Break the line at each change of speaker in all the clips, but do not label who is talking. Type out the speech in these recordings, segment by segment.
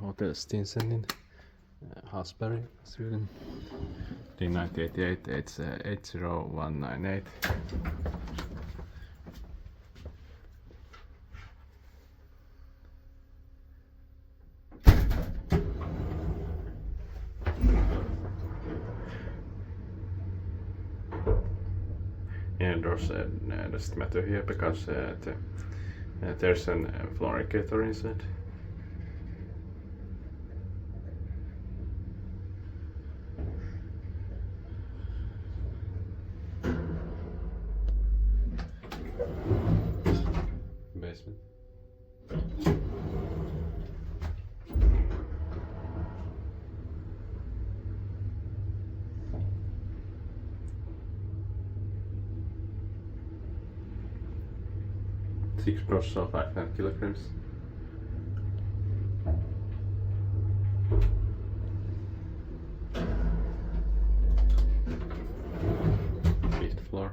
Hotel Stinsen in Hallsberg, Sweden. D988 80198. Indoors doesn't matter here because there's a fabricator inside. Basement. Six process of 5 kilograms. Fifth floor.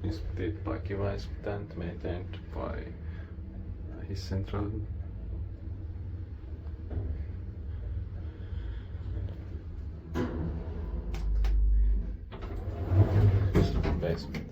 Inspected by Kiva's and maintained by his central. Basement.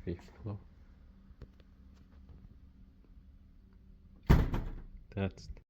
Fifth floor. That's